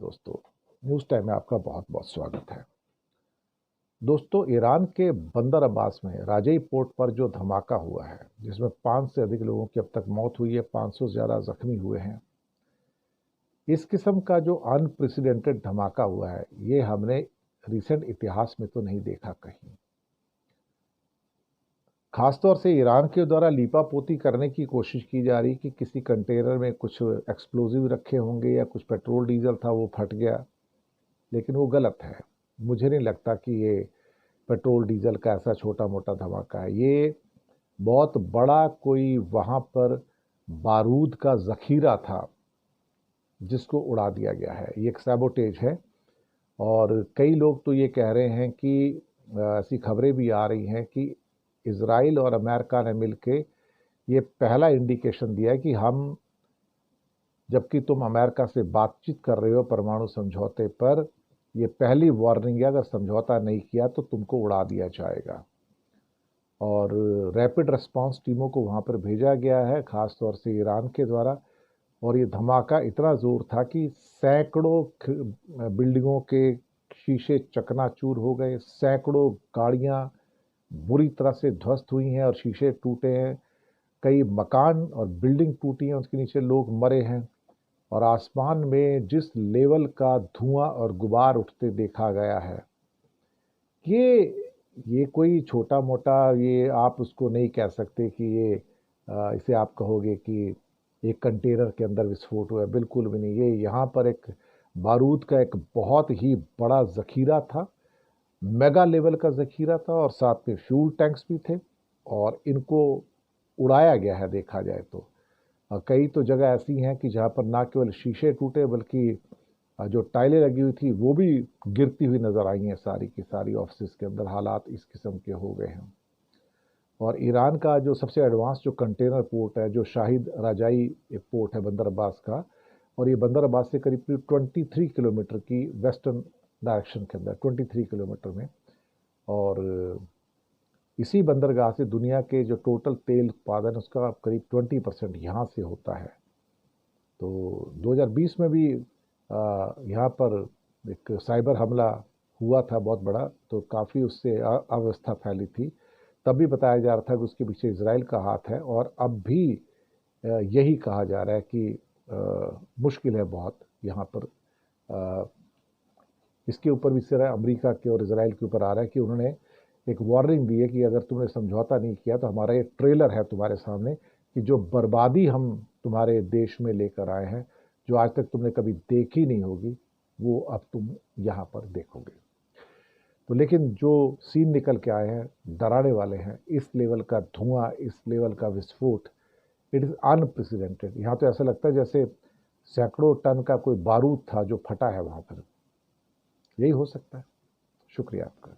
दोस्तों, news time में आपका बहुत बहुत स्वागत है। दोस्तों, ईरान के बंदर अब्बास में राजई पोर्ट पर जो धमाका हुआ है, जिसमें 5 से अधिक लोगों की अब तक मौत हुई है, 500 से ज़्यादा जख्मी हुए हैं। इस किस्म का जो अनप्रेसिडेंटेड धमाका हुआ है, ये हमने रिसेंट इतिहास में तो नहीं देखा कहीं। खासतौर से ईरान के द्वारा लीपापोती करने की कोशिश की जा रही कि किसी कंटेनर में कुछ एक्सप्लोजिव रखे होंगे या कुछ पेट्रोल डीजल था, वो फट गया, लेकिन वो गलत है। मुझे नहीं लगता कि ये पेट्रोल डीजल का ऐसा छोटा मोटा धमाका है। ये बहुत बड़ा कोई वहाँ पर बारूद का ज़ख़ीरा था, जिसको उड़ा दिया गया है। ये एक सैबोटेज है और कई लोग तो ये कह रहे हैं कि ऐसी खबरें भी आ रही हैं कि इज़राइल और अमेरिका ने मिलके ये पहला इंडिकेशन दिया है कि हम, जबकि तुम अमेरिका से बातचीत कर रहे हो परमाणु समझौते पर, ये पहली वार्निंग है, अगर समझौता नहीं किया तो तुमको उड़ा दिया जाएगा। और रैपिड रिस्पांस टीमों को वहाँ पर भेजा गया है, ख़ास तौर से ईरान के द्वारा। और ये धमाका इतना ज़ोर था कि सैकड़ों बिल्डिंगों के शीशे चकनाचूर हो गए, सैकड़ों गाड़ियाँ बुरी तरह से ध्वस्त हुई हैं और शीशे टूटे हैं, कई मकान और बिल्डिंग टूटी हैं, उसके नीचे लोग मरे हैं। और आसमान में जिस लेवल का धुआं और गुबार उठते देखा गया है, ये कोई छोटा मोटा, ये आप उसको नहीं कह सकते कि ये इसे आप कहोगे कि एक कंटेनर के अंदर विस्फोट हुआ है, बिल्कुल भी नहीं। ये यहाँ पर एक बारूद का एक बहुत ही बड़ा ज़ख़ीरा था, मेगा लेवल का ज़ख़ीरा था, और साथ में फ्यूल टैंक्स भी थे, और इनको उड़ाया गया है देखा जाए तो। कई तो जगह ऐसी हैं कि जहाँ पर ना केवल शीशे टूटे बल्कि जो टाइलें लगी हुई थी वो भी गिरती हुई नज़र आई हैं, सारी की सारी ऑफिस के अंदर हालात इस किस्म के हो गए हैं। और ईरान का जो सबसे एडवांस जो कंटेनर पोर्ट है, जो शाहिद राजाई एक पोर्ट है बंदर अब्बास का, और ये बंदर अब्बास से करीब 23 किलोमीटर की वेस्टर्न डायरेक्शन के अंदर, 23 किलोमीटर में। और इसी बंदरगाह से दुनिया के जो टोटल तेल उत्पादन उसका करीब 20% यहाँ से होता है। तो 2020 में भी यहाँ पर एक साइबर हमला हुआ था बहुत बड़ा, तो काफ़ी उससे अव्यवस्था फैली थी। तब भी बताया जा रहा था कि उसके पीछे इजराइल का हाथ है, और अब भी यही कहा जा रहा है कि मुश्किल है बहुत यहाँ पर। इसके ऊपर भी सिरा अमेरिका के और इजराइल के ऊपर आ रहा है कि उन्होंने एक वार्निंग दी है कि अगर तुमने समझौता नहीं किया तो हमारा ये ट्रेलर है तुम्हारे सामने, कि जो बर्बादी हम तुम्हारे देश में लेकर आए हैं, जो आज तक तुमने कभी देखी नहीं होगी, वो अब तुम यहाँ पर देखोगे। तो लेकिन जो सीन निकल के आए हैं डराने वाले हैं। इस लेवल का धुआं, इस लेवल का विस्फोट, इट इज़ अनप्रेसिडेंटेड। यहाँ तो ऐसा लगता है जैसे सैकड़ों टन का कोई बारूद था जो फटा है वहाँ पर। यही हो सकता है। शुक्रिया आपका।